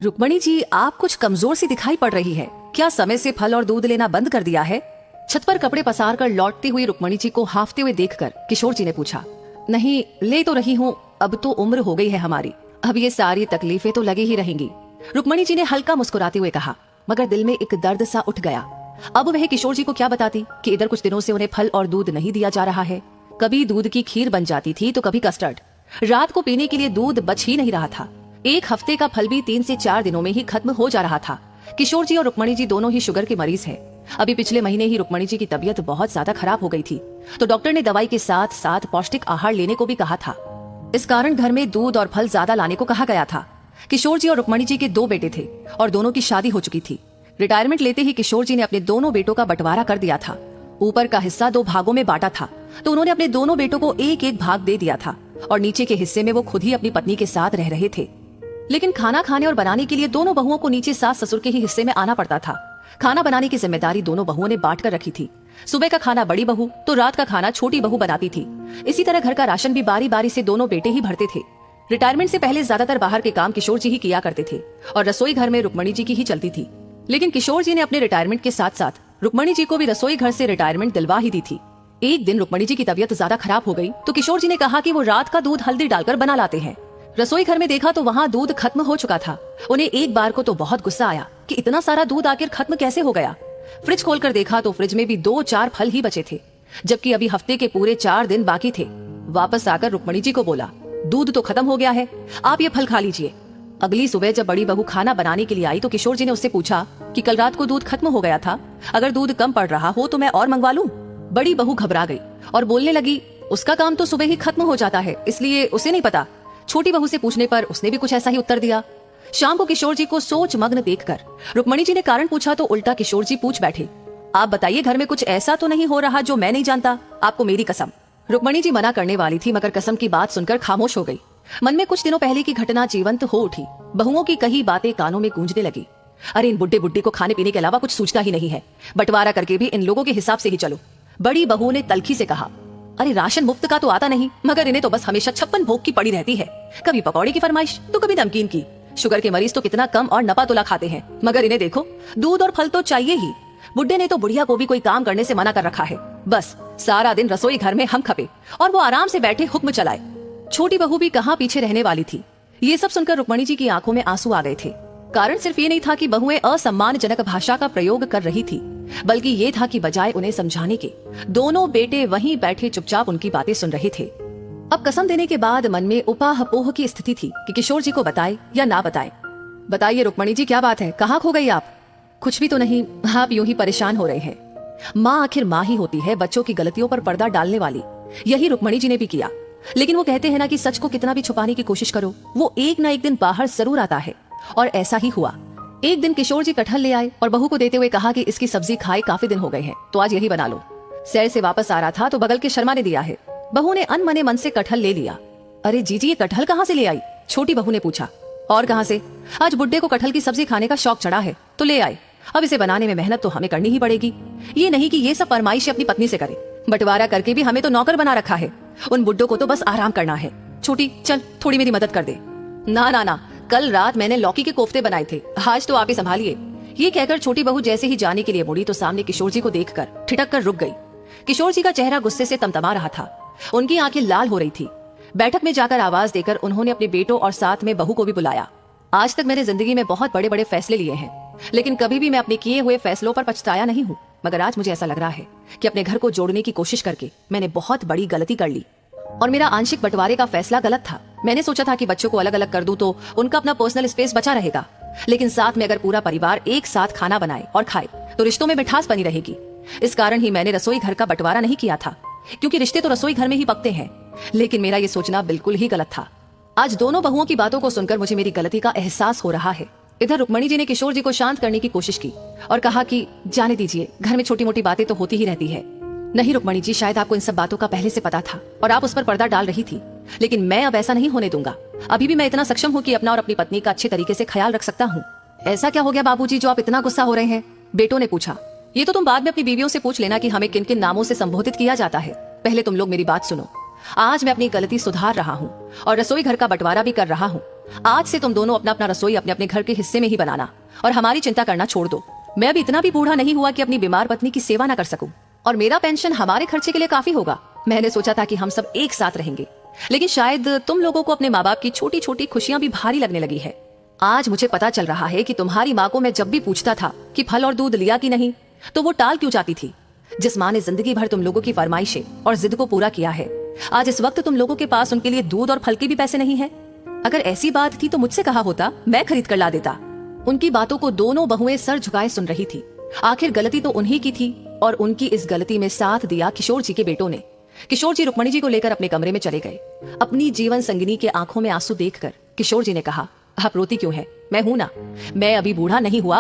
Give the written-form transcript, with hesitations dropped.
रुक्मणी जी, आप कुछ कमजोर सी दिखाई पड़ रही है। क्या समय से फल और दूध लेना बंद कर दिया है? छत पर कपड़े पसार कर लौटती हुई रुक्मणी जी को हांफते हुए देखकर किशोर जी ने पूछा। नहीं, ले तो रही हूँ, अब तो उम्र हो गई है हमारी, अब ये सारी तकलीफें तो लगी ही रहेंगी। रुक्मणी जी ने हल्का मुस्कुराते हुए कहा, मगर दिल में एक दर्द सा उठ गया। अब वह किशोर जी को क्या बताती कि इधर कुछ दिनों से उन्हें फल और दूध नहीं दिया जा रहा है। कभी दूध की खीर बन जाती थी तो कभी कस्टर्ड। रात को पीने के लिए दूध बच ही नहीं रहा था। एक हफ्ते का फल भी 3 से 4 दिनों में ही खत्म हो जा रहा था। किशोर जी और रुक्मणी जी दोनों ही शुगर के मरीज हैं। अभी पिछले महीने ही रुक्मणी जी की तबीयत बहुत ज्यादा खराब हो गई थी, तो डॉक्टर ने दवाई के साथ साथ पौष्टिक आहार लेने को भी कहा था। इस कारण घर में दूध और फल ज्यादा लाने को कहा गया था। किशोर जी और रुक्मणी जी के 2 बेटे थे और दोनों की शादी हो चुकी थी। रिटायरमेंट लेते ही किशोर जी ने अपने दोनों बेटों का बंटवारा कर दिया था। ऊपर का हिस्सा 2 भागों में बांटा था, तो उन्होंने अपने दोनों बेटों को एक एक भाग दे दिया था और नीचे के हिस्से में वो खुद ही अपनी पत्नी के साथ रह रहे थे। लेकिन खाना खाने और बनाने के लिए दोनों बहुओं को नीचे सास ससुर के ही हिस्से में आना पड़ता था। खाना बनाने की जिम्मेदारी दोनों बहुओं ने बांट कर रखी थी। सुबह का खाना बड़ी बहू तो रात का खाना छोटी बहू बनाती थी। इसी तरह घर का राशन भी बारी बारी से दोनों बेटे ही भरते थे। रिटायरमेंट से पहले ज्यादातर बाहर के काम किशोर जी ही किया करते थे और रसोई घर में रुक्मणी जी की ही चलती थी। लेकिन किशोर जी ने अपने रिटायरमेंट के साथ साथ रुक्मणी जी को भी रसोई घर से रिटायरमेंट दिलवा ही दी थी। एक दिन रुक्मणी जी की तबीयत ज्यादा खराब हो गई तो किशोर जी ने कहा कि वो रात का दूध हल्दी डालकर बना लाते हैं। रसोई घर में देखा तो वहाँ दूध खत्म हो चुका था। उन्हें एक बार को तो बहुत गुस्सा आया कि इतना सारा दूध आखिर खत्म कैसे हो गया। फ्रिज खोलकर देखा तो फ्रिज में भी 2-4 फल ही बचे थे, जबकि अभी हफ्ते के पूरे 4 दिन बाकी थे। वापस आकर रुक्मणी जी को बोला, दूध तो खत्म हो गया है, आप ये फल खा लीजिए। अगली सुबह जब बड़ी बहू खाना बनाने के लिए आई तो किशोर जी ने उससे पूछा कि कल रात को दूध खत्म हो गया था, अगर दूध कम पड़ रहा हो तो मैं और मंगवा लूं। बड़ी बहू घबरा गई और बोलने लगी, उसका काम तो सुबह ही खत्म हो जाता है, इसलिए उसे नहीं पता। छोटी बहू से पूछने पर उसने भी कुछ ऐसा ही उत्तर दिया। शाम को किशोर जी को सोच मग्न देखकर रुक्मणी जी ने कारण पूछा तो उल्टा किशोर जी पूछ बैठे, आप बताइए, घर में कुछ ऐसा तो नहीं हो रहा जो मैं नहीं जानता, आपको मेरी कसम। रुक्मणी जी मना करने वाली थी, मगर कसम की बात सुनकर खामोश हो गई। मन में कुछ दिनों पहले की घटना जीवंत हो उठी। बहुओं की कही बातें कानों में गूंजने लगी। अरे इन बुड्ढे बुड्ढी को खाने पीने के अलावा कुछ सूझता ही नहीं है, बंटवारा करके भी इन लोगों के हिसाब से ही चलो। बड़ी बहू ने तल्खी से कहा, अरे राशन मुफ्त का तो आता नहीं, मगर इन्हें तो बस हमेशा 56 भोग की पड़ी रहती है। कभी पकौड़े की फरमाइश तो कभी नमकीन की। शुगर के मरीज तो कितना कम और नपा तुला खाते हैं, मगर इन्हें देखो, दूध और फल तो चाहिए ही। बुड्ढे ने तो बुढ़िया को भी कोई काम करने से मना कर रखा है। बस सारा दिन रसोई घर में हम खपे और वो आराम से बैठे हुक्म चलाए। छोटी बहू भी कहाँ पीछे रहने वाली थी। ये सब सुनकर रुक्मणी जी की आंखों में आंसू आ गए थे। कारण सिर्फ ये नहीं था कि बहुएं असम्मानजनक भाषा का प्रयोग कर रही थी, बल्कि ये था कि बजाय उन्हें समझाने के, दोनों बेटे वहीं बैठे चुपचाप उनकी बातें सुन रहे थे। अब कसम देने के बाद मन में उपाहपोह की स्थिति थी कि किशोर जी को बताए या ना बताए। बताइए रुक्मणी जी, क्या बात है, कहाँ खो गई आप? कुछ भी तो नहीं, आप यूं ही परेशान हो रहे हैं। माँ आखिर माँ ही होती है, बच्चों की गलतियों पर पर्दा डालने वाली। यही रुक्मणी जी ने भी किया। लेकिन वो कहते हैं ना कि सच को कितना भी छुपाने की कोशिश करो, वो एक ना एक दिन बाहर जरूर आता है। और ऐसा ही हुआ। एक दिन किशोर जी कटहल ले आए और बहू को देते हुए कहा कि इसकी सब्जी खाए काफी दिन हो गए हैं, तो आज यही बना लो। सैर से वापस आ रहा था तो बगल के शर्मा ने दिया है। बहू ने अनमने मन से कटहल ले लिया। अरे जीजी, ये कटहल कहाँ से ले आई? छोटी बहू ने पूछा। और कहाँ से, आज बुड्ढे को कटहल की सब्जी खाने का शौक चढ़ा है तो ले आए। अब इसे बनाने में मेहनत तो हमें करनी ही पड़ेगी। ये नहीं कि ये सब फरमाइश अपनी पत्नी से करे, बंटवारा करके भी हमें तो नौकर बना रखा है। उन बुड्ढों को तो बस आराम करना है। छोटी, चल थोड़ी मेरी मदद कर दे। ना ना ना, कल रात मैंने लौकी के कोफ्ते बनाए थे, आज तो आप ही संभालिए। ये कहकर छोटी बहू जैसे ही जाने के लिए मुड़ी तो सामने किशोर जी को देखकर ठिठक कर रुक गई। किशोर जी का चेहरा गुस्से से तमतमा रहा था, उनकी आंखें लाल हो रही थी। बैठक में जाकर आवाज देकर उन्होंने अपने बेटों और साथ में बहू को भी बुलाया। आज तक मैंने जिंदगी में बहुत बड़े बड़े फैसले लिए हैं, लेकिन कभी भी मैं अपने किए हुए फैसलों पर पछताया नहीं हूँ। मगर आज मुझे ऐसा लग रहा है कि अपने घर को जोड़ने की कोशिश करके मैंने बहुत बड़ी गलती कर ली। और मेरा आंशिक बंटवारे का फैसला गलत था। मैंने सोचा था कि बच्चों को अलग अलग कर दूं तो उनका अपना पर्सनल स्पेस बचा रहेगा, लेकिन साथ में अगर पूरा परिवार एक साथ खाना बनाए और खाए तो रिश्तों में मिठास बनी रहेगी। इस कारण ही मैंने रसोई घर का बंटवारा नहीं किया था, क्योंकि रिश्ते तो रसोई घर में ही पकते हैं। लेकिन मेरा ये सोचना बिल्कुल ही गलत था। आज दोनों बहुओं की बातों को सुनकर मुझे मेरी गलती का एहसास हो रहा है। इधर रुक्मणी जी ने किशोर जी को शांत करने की कोशिश की और कहा कि जाने दीजिए, घर में छोटी मोटी बातें तो होती ही रहती है। नहीं रुक्मणी जी, शायद आपको इन सब बातों का पहले से पता था और आप उस पर पर्दा डाल रही थी, लेकिन मैं अब ऐसा नहीं होने दूंगा। अभी भी मैं इतना सक्षम हूँ कि अपना और अपनी पत्नी का अच्छे तरीके से ख्याल रख सकता हूँ। ऐसा क्या हो गया बाबूजी जो आप इतना गुस्सा हो रहे हैं? बेटों ने पूछा। ये तो तुम बाद में अपनी बीवियों से पूछ लेना कि हमें किन किन नामों से संबोधित किया जाता है। पहले तुम लोग मेरी बात सुनो। आज मैं अपनी गलती सुधार रहा हूँ और रसोई घर का बंटवारा भी कर रहा हूँ। आज से तुम दोनों अपना अपना रसोई अपने अपने घर के हिस्से में ही बनाना और हमारी चिंता करना छोड़ दो। मैं अब इतना भी बूढ़ा नहीं हुआ कि अपनी बीमार पत्नी की सेवा ना कर सकूं, और मेरा पेंशन हमारे खर्चे के लिए काफी होगा। मैंने सोचा था कि हम सब एक साथ रहेंगे, लेकिन शायद तुम लोगों को अपने माँ बाप की छोटी छोटी खुशियां भी भारी लगने लगी है। आज मुझे पता चल रहा है कि तुम्हारी माँ को मैं जब भी पूछता था कि फल और दूध लिया कि नहीं, तो वो टाल क्यों जाती थी। जिस माँ ने जिंदगी भर तुम लोगों की फरमाइशें और जिद को पूरा किया है, आज इस वक्त तुम लोगों के पास उनके लिए दूध और फल के भी पैसे नहीं है। अगर ऐसी बात थी तो मुझसे कहा होता, मैं खरीद कर ला देता। उनकी बातों को दोनों बहुएं सर झुकाए सुन रही थी। आखिर गलती तो उन्हीं की थी, और उनकी इस गलती में साथ दिया किशोर जी के बेटों ने। किशोर जी रुक्मणी जी को लेकर अपने कमरे में चले गए। अपनी जीवन संगिनी के आंखों में आंसू देखकर किशोर जी ने कहा, आप रोती क्यों है? मैं हूं ना, मैं अभी बूढ़ा नहीं हुआ।